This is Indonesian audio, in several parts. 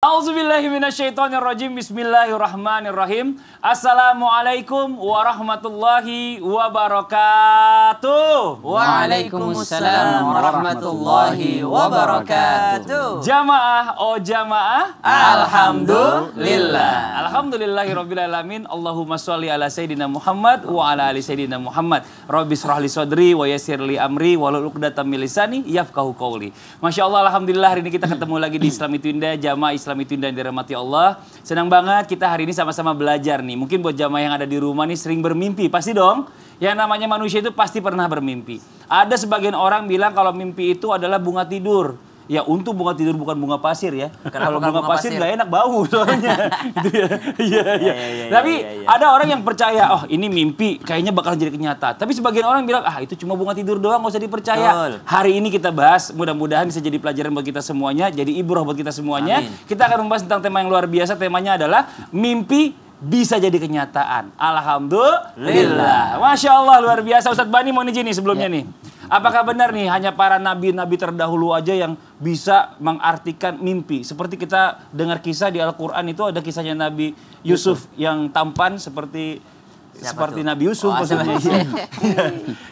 Auzubillahiminasyaitonirrajim. Bismillahirrahmanirrahim. Assalamualaikum warahmatullahi wabarakatuh. Waalaikumsalam warahmatullahi wabarakatuh. Jamaah, oh jamaah, alhamdulillah. Alhamdulillahirabbil alamin. Allahumma sholli ala sayidina Muhammad wa ala ali sayidina Muhammad. Rabbi shrah li sadri wa yassir li amri wahlul 'uqdatam min lisani yafqahu qawli. Masyaallah, alhamdulillah hari ini kita ketemu lagi di Islam Itu Indah, jamaah Islam Itu Indah yang dirahmati Allah. Senang banget kita hari ini sama-sama belajar nih. Mungkin buat jamaah yang ada di rumah nih sering bermimpi, pasti dong. Yang namanya manusia itu pasti pernah bermimpi. Ada sebagian orang bilang kalau mimpi itu adalah bunga tidur. Ya untung bunga tidur bukan bunga pasir ya. Kalau bunga pasir nggak enak bau soalnya. Gitu ya. Iya. Tapi ada orang yang percaya, oh ini mimpi kayaknya bakal jadi kenyataan. Tapi sebagian orang bilang, ah itu cuma bunga tidur doang, nggak usah dipercaya. Betul. Hari ini kita bahas, mudah-mudahan bisa jadi pelajaran buat kita semuanya, jadi ibrah buat kita semuanya. Amin. Kita akan membahas tentang tema yang luar biasa. Temanya adalah mimpi bisa jadi kenyataan. Alhamdulillah. Masya Allah, luar biasa. Ustadz Bani mau izin nih sebelumnya nih. Apakah benar nih hanya para nabi-nabi terdahulu aja yang bisa mengartikan mimpi? Seperti kita dengar kisah di Al-Quran itu ada kisahnya Nabi Yusuf yang tampan seperti Nabi Yusuf.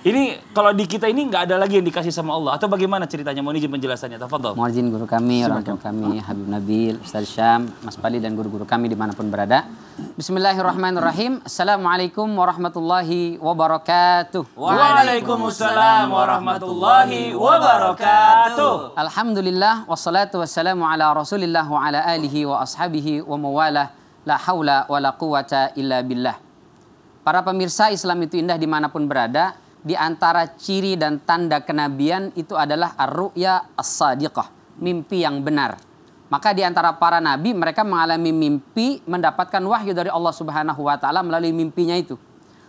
Ini kalau di kita ini nggak ada lagi yang dikasih sama Allah atau bagaimana ceritanya? Mohon izin penjelasannya. Tafadhol. Mohon izin guru kami, orang tua kami, Habib Nabil, Ustaz Syam, Mas Pali dan guru-guru kami dimanapun berada. Bismillahirrahmanirrahim. Assalamualaikum warahmatullahi wabarakatuh. Waalaikumsalam warahmatullahi wabarakatuh. Alhamdulillah wassalatu wassalamu ala Rasulillah wa ala alihi wa ashabihi wa mawalah. La haula wa la quwata illa billah. Para pemirsa Islam Itu Indah dimanapun berada, di antara ciri dan tanda kenabian itu adalah ar-ru'ya as-sadiqah, mimpi yang benar. Maka di antara para nabi mereka mengalami mimpi, mendapatkan wahyu dari Allah Subhanahu wa taala melalui mimpinya itu.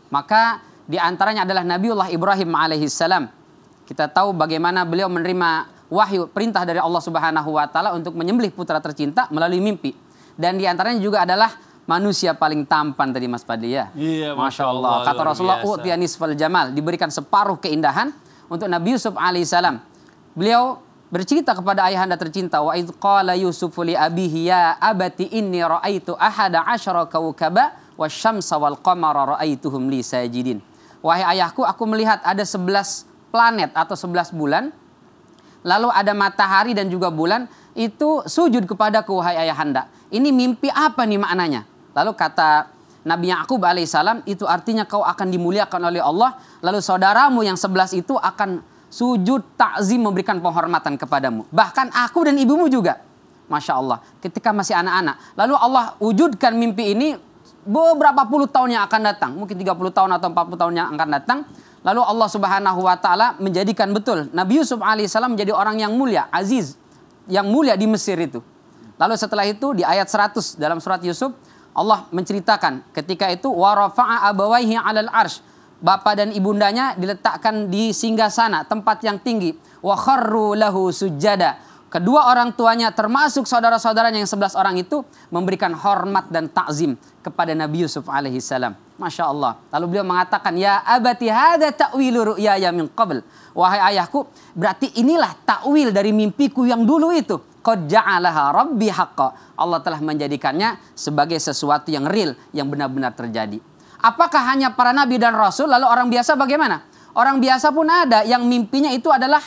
Maka di antaranya adalah Nabiullah Ibrahim alaihissalam. Kita tahu bagaimana beliau menerima wahyu, perintah dari Allah Subhanahu wa taala untuk menyembelih putra tercinta melalui mimpi. Dan di antaranya juga adalah manusia paling tampan tadi Mas Fadli ya. Iya, Masya Allah. Kata Rasulullah, utiya nisfal jamal, diberikan separuh keindahan untuk Nabi Yusuf alaihissalam. Beliau bercerita kepada ayahanda tercinta, wa idz qala Yusufu li abihi ya abati inni ra'aitu ahada asyara kawkaba wasyamsa wal qamara ra'aituhum li sajidin. Wahai ayahku, aku melihat ada 11 planet atau 11 bulan. Lalu ada matahari dan juga bulan itu sujud kepadaku wahai ayahanda. Ini mimpi apa nih maknanya? Lalu kata Nabi Ya'qub alaihissalam, itu artinya kau akan dimuliakan oleh Allah. Lalu saudaramu yang 11 itu akan sujud ta'zim, memberikan penghormatan kepadamu. Bahkan aku dan ibumu juga. Masya Allah. Ketika masih anak-anak. Lalu Allah wujudkan mimpi ini beberapa puluh tahun yang akan datang. Mungkin 30 tahun atau 40 tahun yang akan datang. Lalu Allah Subhanahu wa ta'ala menjadikan betul Nabi Yusuf alaihissalam menjadi orang yang mulia, aziz, yang mulia di Mesir itu. Lalu setelah itu di ayat 100 dalam surat Yusuf, Allah menceritakan ketika itu wa rafa'a abawaihi 'alal arsy. Bapa dan ibundanya diletakkan di singgasana, tempat yang tinggi. Wa kharru lahu sujada. Kedua orang tuanya termasuk saudara-saudaranya yang 11 orang itu memberikan hormat dan takzim kepada Nabi Yusuf alaihissalam. Masya Allah. Lalu beliau mengatakan, ya abati hadza ta'wilu ru'yaya min qabl. Wahai ayahku, berarti inilah takwil dari mimpiku yang dulu itu. Qad ja'alaha rabbi haqqa. Allah telah menjadikannya sebagai sesuatu yang real, yang benar-benar terjadi. Apakah hanya para nabi dan rasul, lalu orang biasa bagaimana? Orang biasa pun ada yang mimpinya itu adalah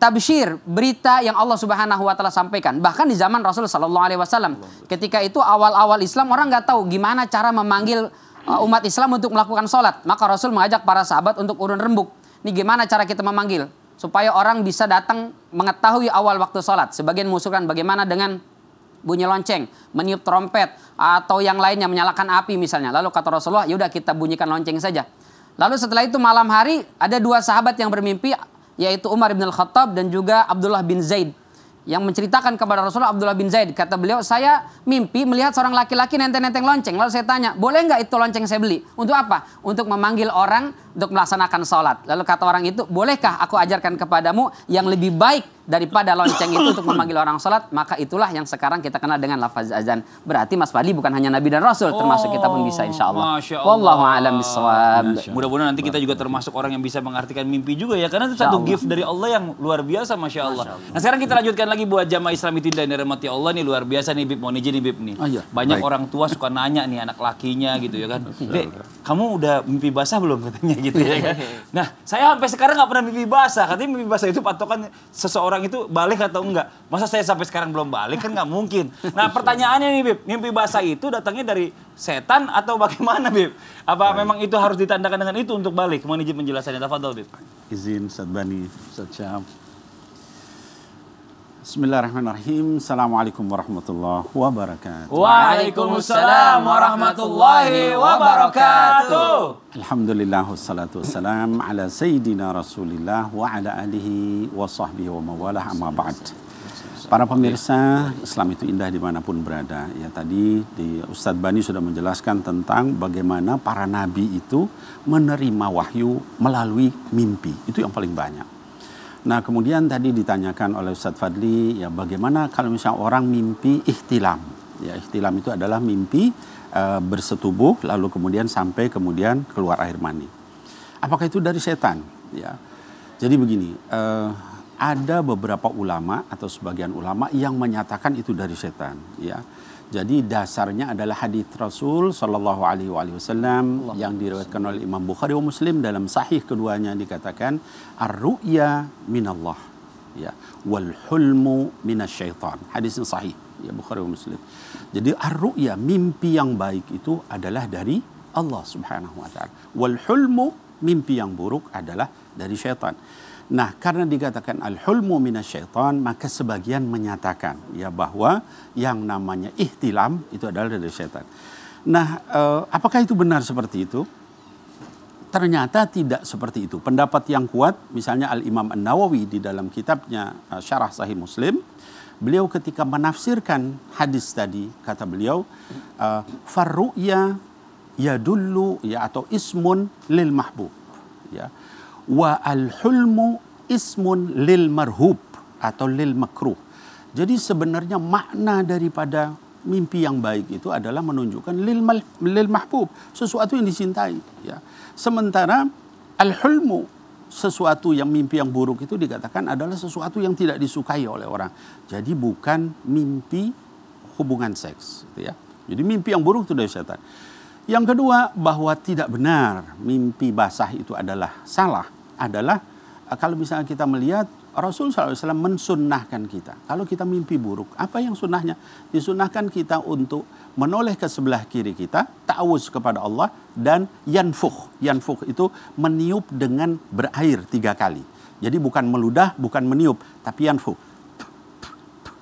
tabsyir, berita yang Allah Subhanahu wa taala sampaikan. Bahkan di zaman Rasul sallallahu alaihi wasallam, ketika itu awal-awal Islam orang nggak tahu gimana cara memanggil umat Islam untuk melakukan sholat. Maka Rasul mengajak para sahabat untuk urun rembuk. Ini gimana cara kita memanggil supaya orang bisa datang mengetahui awal waktu sholat. Sebagian mengusulkan bagaimana dengan bunyi lonceng, meniup trompet, atau yang lainnya menyalakan api misalnya. Lalu kata Rasulullah, yaudah kita bunyikan lonceng saja. Lalu setelah itu malam hari ada dua sahabat yang bermimpi, yaitu Umar bin Al-Khattab dan juga Abdullah bin Zaid. Yang menceritakan kepada Rasulullah, Abdullah bin Zaid, kata beliau, saya mimpi melihat seorang laki-laki nenteng-nenteng lonceng. Lalu saya tanya, boleh nggak itu lonceng saya beli? Untuk apa? Untuk memanggil orang untuk melaksanakan sholat. Lalu kata orang itu, bolehkah aku ajarkan kepadamu yang lebih baik daripada lonceng itu untuk memanggil orang sholat, maka itulah yang sekarang kita kenal dengan lafaz azan. Berarti Mas Fadli bukan hanya Nabi dan Rasul, termasuk kita pun bisa insya Allah. Masya Allah. Wallahu a'lam bishawab. Mudah-mudahan nanti kita juga termasuk orang yang bisa mengartikan mimpi juga ya, karena itu satu gift dari Allah yang luar biasa, Masya Allah. Nah sekarang kita lanjutkan lagi buat jamaah Islam itu dan dirahmati Allah nih, luar biasa nih Bib, mau nih Bib nih. Banyak orang tua suka nanya nih anak lakinya gitu ya kan, Dek, kamu udah mimpi basah belum katanya gitu ya kan. Nah saya sampai sekarang nggak pernah mimpi basah, katanya mimpi basah itu patokan seseorang itu balik atau enggak. Masa saya sampai sekarang belum balik, kan nggak mungkin. Nah pertanyaannya nih Bib, mimpi basah itu datangnya dari setan atau bagaimana Bib? Apa memang itu harus ditandakan dengan itu untuk balik? Mohon izin penjelasannya, tafadhol Bib. Izin Ustaz Bani, Ustaz Syam. Bismillahirrahmanirrahim. Assalamualaikum warahmatullahi wabarakatuh. Waalaikumsalam warahmatullahi wabarakatuh. Alhamdulillah wassalatu wassalam ala sayyidina Rasulillah wa ala alihi wa sahbihi wa mawalah amma ba'd. Para pemirsa, Islam itu indah dimanapun berada. Ya tadi Ustadz Bani sudah menjelaskan tentang bagaimana para nabi itu menerima wahyu melalui mimpi. Itu yang paling banyak. Nah kemudian tadi ditanyakan oleh Ustadz Fadli, ya bagaimana kalau misalnya orang mimpi ihtilam. Ya ihtilam itu adalah mimpi bersetubuh lalu kemudian sampai kemudian keluar air mani. Apakah itu dari setan? Ya. Jadi begini, ada beberapa ulama atau sebagian ulama yang menyatakan itu dari setan. Ya. Jadi dasarnya adalah hadis Rasul Shallallahu Alaihi Wasallam yang diriwayatkan oleh Imam Bukhari wa Muslim dalam sahih keduanya, dikatakan ar-ru'ya minallah, ya, wal hulmu minasyaitan. Hadisnya sahih, ya, Bukhari wa Muslim. Jadi ar-ru'ya, mimpi yang baik itu adalah dari Allah Subhanahu Wa Taala. Wal hulmu, mimpi yang buruk adalah dari syaitan. Nah, karena dikatakan al-hulmu minasyaitan, maka sebagian menyatakan ya bahwa yang namanya ihtilam itu adalah dari syaitan. Nah, apakah itu benar seperti itu? Ternyata tidak seperti itu. Pendapat yang kuat, misalnya Al-Imam An-Nawawi di dalam kitabnya Syarah Sahih Muslim, beliau ketika menafsirkan hadis tadi, kata beliau, farru'ya yadullu, ya, atau ismun lil mahbub, ya. Wa al-hulmu ismun lil marhub atau lil makruh. Jadi sebenarnya makna daripada mimpi yang baik itu adalah menunjukkan lil mahbub, sesuatu yang dicintai, ya. Sementara al-hulmu, sesuatu yang mimpi yang buruk itu dikatakan adalah sesuatu yang tidak disukai oleh orang. Jadi bukan mimpi hubungan seks, gitu ya. Jadi mimpi yang buruk itu dari setan. Yang kedua, bahwa tidak benar mimpi basah itu adalah salah adalah kalau misalnya kita melihat Rasul SAW mensunnahkan kita. Kalau kita mimpi buruk, apa yang sunnahnya? Disunnahkan kita untuk menoleh ke sebelah kiri kita, ta'awuz kepada Allah, dan yanfukh. Yanfukh itu meniup dengan berair 3 kali. Jadi bukan meludah, bukan meniup, tapi yanfukh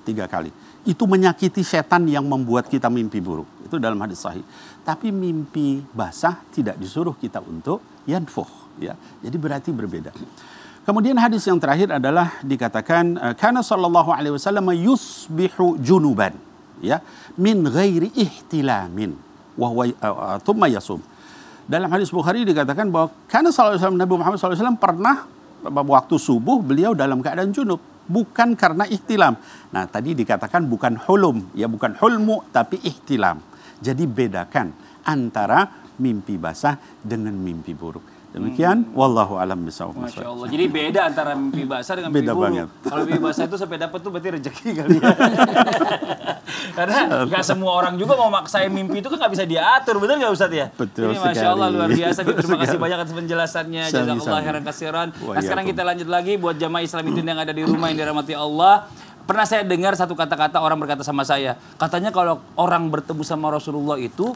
3 kali. Itu menyakiti setan yang membuat kita mimpi buruk. Itu dalam hadis sahih. Tapi mimpi basah tidak disuruh kita untuk yanfukh. Ya, jadi berarti berbeda. Kemudian hadis yang terakhir adalah dikatakan kana sallallahu alaihi wasallam yusbihu junuban, ya, min ghairi ihtilamin wa huwa thumma yasum. Dalam hadis Bukhari dikatakan bahwa kana sallallahu alaihi wasallam, Nabi Muhammad sallallahu alaihi wasallam pernah waktu subuh beliau dalam keadaan junub, bukan karena ihtilam. Nah, tadi dikatakan bukan hulum, ya, bukan hulmu tapi ihtilam. Jadi bedakan antara mimpi basah dengan mimpi buruk. Demikian, wallahu alam bishawab. Masya Allah. Jadi beda antara mimpi basah dengan mimpi Beda buruk. banget. Kalau mimpi basah itu sampai dapat tuh berarti rezeki kali ya. Karena nggak semua orang juga mau maksain mimpi itu kan nggak bisa diatur, benar nggak Ustadz ya? Betul Ini Masya Allah sekali. luar biasa. Terima kasih Sekali. banyak atas penjelasannya. Sami-sami. Jazakallah khairan katsiran. Nah Wa sekarang iyyakum. kita lanjut lagi buat jamaah Islam itu yang ada di rumah yang dirahmati Allah. Pernah saya dengar satu kata-kata orang berkata sama saya, katanya kalau orang bertemu sama Rasulullah itu,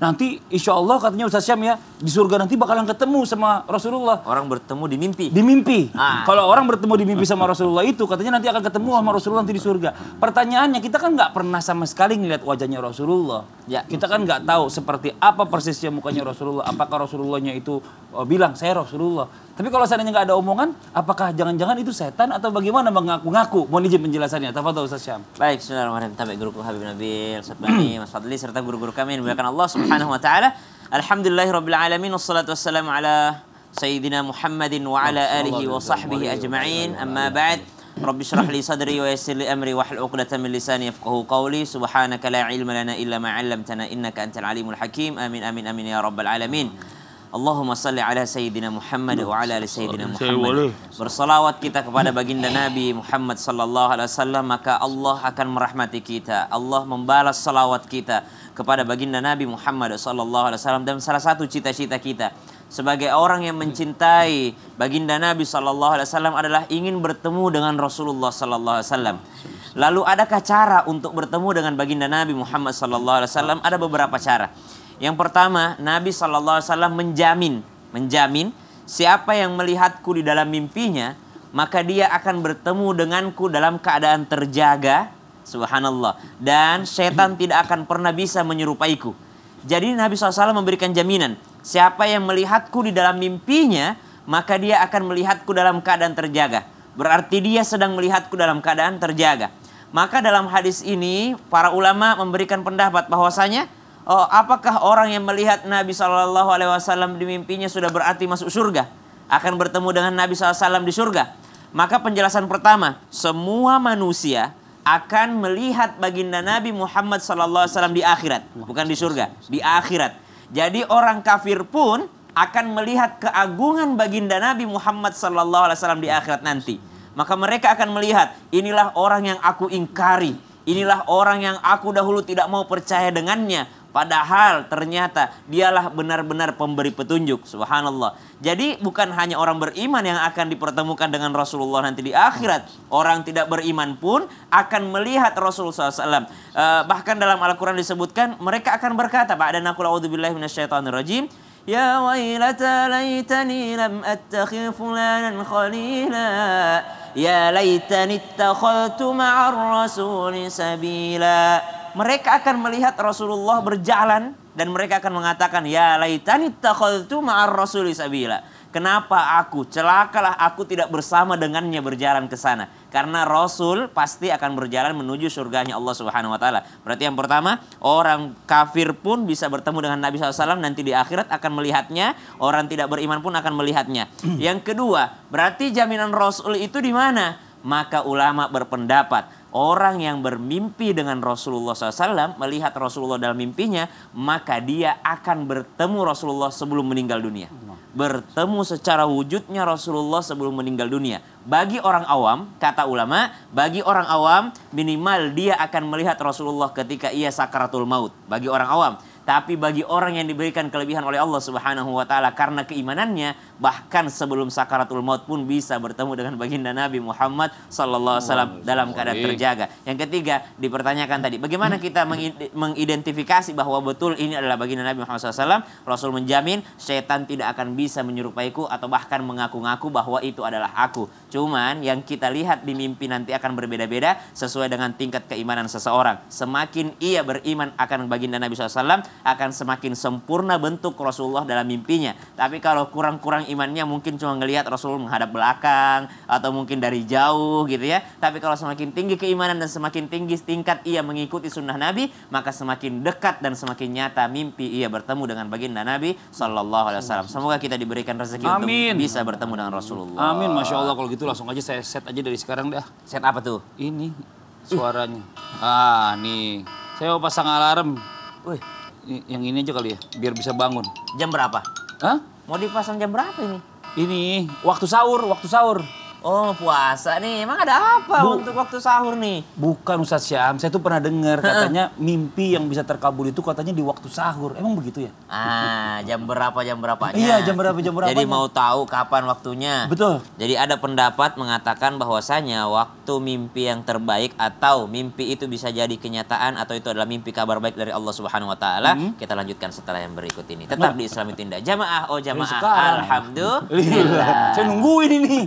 nanti insya Allah katanya Ustaz Syam ya, di surga nanti bakalan ketemu sama Rasulullah. Orang bertemu di mimpi. Di mimpi. Kalau orang bertemu di mimpi sama Rasulullah itu, katanya nanti akan ketemu sama Rasulullah nanti di surga. Pertanyaannya, kita kan nggak pernah sama sekali ngeliat wajahnya Rasulullah. Ya, kita kan nggak tahu seperti apa persisnya mukanya Rasulullah. Apakah Rasulullahnya itu bilang saya Rasulullah. Tapi kalau seandainya nggak ada omongan, apakah jangan-jangan itu setan atau bagaimana mengaku-ngaku? Mohon izin penjelasannya. Tafadhol Ustaz Syam. Baik, bismillahirrahmanirrahim. Tabi guruku Habib Nabil, Ustaz Bani, Mas Fadli serta guru-guru kami yang dimuliakan Allah Subhanahu wa taala. Alhamdulillahirabbil alamin wassalatu wassalamu ala sayyidina Muhammadin wa ala alihi wa sahbihi ajma'in. Amma ba'd. Rabbi shrah li sadri wa yassir li amri wahlul 'uqdatam min lisani yafqahu qawli. Subhanaka la ilma lana illa ma 'allamtana innaka antal alimul hakim. Amin amin amin ya rabbal alamin. Allahumma salli ala Sayyidina Muhammad wa ala ali Sayyidina Muhammad. Bersalawat kita kepada baginda Nabi Muhammad sallallahu alaihi wasallam, maka Allah akan merahmati kita. Allah membalas salawat kita kepada baginda Nabi Muhammad sallallahu alaihi wasallam. Dan salah satu cita-cita kita sebagai orang yang mencintai baginda Nabi sallallahu alaihi wasallam adalah ingin bertemu dengan Rasulullah sallallahu alaihi wasallam. Lalu adakah cara untuk bertemu dengan baginda Nabi Muhammad sallallahu alaihi wasallam? Ada beberapa cara. Yang pertama, Nabi sallallahu alaihi wasallam menjamin siapa yang melihatku di dalam mimpinya, maka dia akan bertemu denganku dalam keadaan terjaga, subhanallah, dan setan tidak akan pernah bisa menyerupaiku. Jadi Nabi SAW memberikan jaminan, siapa yang melihatku di dalam mimpinya, maka dia akan melihatku dalam keadaan terjaga. Berarti dia sedang melihatku dalam keadaan terjaga. Maka dalam hadis ini para ulama memberikan pendapat bahwasanya, oh, apakah orang yang melihat Nabi SAW di mimpinya sudah berarti masuk surga? Akan bertemu dengan Nabi SAW di surga? Maka penjelasan pertama, semua manusia akan melihat baginda Nabi Muhammad SAW di akhirat. Bukan di surga, di akhirat. Jadi orang kafir pun akan melihat keagungan baginda Nabi Muhammad SAW di akhirat nanti. Maka mereka akan melihat, inilah orang yang aku ingkari. Inilah orang yang aku dahulu tidak mau percaya dengannya. Padahal ternyata dialah benar-benar pemberi petunjuk. Subhanallah. Jadi bukan hanya orang beriman yang akan dipertemukan dengan Rasulullah nanti di akhirat. Orang tidak beriman pun akan melihat Rasulullah SAW. Bahkan dalam Al-Quran disebutkan, mereka akan berkata, ba'dana qul a'udzubillahi minasyaitonirrajim, ya wailata laitani lam attakhidh fulanan khalila. Ya laitani ittakhadtu ma'ar rasuli sabila. Mereka akan melihat Rasulullah berjalan dan mereka akan mengatakan, ya laitani ittakhadtu ma'ar rasuli sabila. Kenapa aku, celakalah aku tidak bersama dengannya berjalan ke sana. Karena Rasul pasti akan berjalan menuju surganya Allah Subhanahu wa taala. Berarti yang pertama, orang kafir pun bisa bertemu dengan Nabi SAW nanti di akhirat akan melihatnya, orang tidak beriman pun akan melihatnya. Yang kedua, berarti jaminan Rasul itu di mana? Maka ulama berpendapat, orang yang bermimpi dengan Rasulullah SAW, melihat Rasulullah dalam mimpinya, maka dia akan bertemu Rasulullah sebelum meninggal dunia. Bertemu secara wujudnya Rasulullah sebelum meninggal dunia. Bagi orang awam, kata ulama, bagi orang awam minimal dia akan melihat Rasulullah ketika ia sakaratul maut. Bagi orang awam. Tapi bagi orang yang diberikan kelebihan oleh Allah Subhanahu wa taala karena keimanannya, bahkan sebelum sakaratul maut pun bisa bertemu dengan baginda Nabi Muhammad sallallahu alaihi wasallam dalam keadaan terjaga. Yang ketiga, dipertanyakan tadi, bagaimana kita mengidentifikasi bahwa betul ini adalah baginda Nabi Muhammad SAW? Rasul menjamin setan tidak akan bisa menyerupaiku atau bahkan mengaku-ngaku bahwa itu adalah aku. Cuman yang kita lihat di mimpi nanti akan berbeda-beda sesuai dengan tingkat keimanan seseorang. Semakin ia beriman akan baginda Nabi SAW, akan semakin sempurna bentuk Rasulullah dalam mimpinya. Tapi kalau kurang-kurang imannya mungkin cuma ngelihat Rasul menghadap belakang atau mungkin dari jauh gitu ya. Tapi kalau semakin tinggi keimanan dan semakin tinggi tingkat ia mengikuti sunnah Nabi, maka semakin dekat dan semakin nyata mimpi ia bertemu dengan baginda Nabi sallallahu alaihi wasallam. Semoga kita diberikan rezeki untuk bisa bertemu dengan Rasulullah. Amin, masya Allah. Kalau gitu langsung aja saya set aja dari sekarang dah. Set apa tuh? Ini suaranya. Ah, nih. Saya mau pasang alarm. Wih, yang ini aja kali ya, biar bisa bangun. jam berapa? Hah? Mau dipasang jam berapa ini? Ini waktu sahur, waktu sahur. Oh, puasa nih. Emang ada apa untuk waktu sahur nih? Bukan Ustadz Syam, saya tuh pernah dengar katanya mimpi yang bisa terkabul itu katanya di waktu sahur. Emang begitu ya? Ah, jam berapanya? Iya, jam berapa? Jadi mau tahu kapan waktunya? Betul. Jadi ada pendapat mengatakan bahwasanya waktu mimpi yang terbaik atau mimpi itu bisa jadi kenyataan atau itu adalah mimpi kabar baik dari Allah Subhanahu wa taala. Kita lanjutkan setelah yang berikut ini. Tetap di Islami Tindak. Jamaah, oh jamaah. Alhamdulillah. Saya nungguin ini.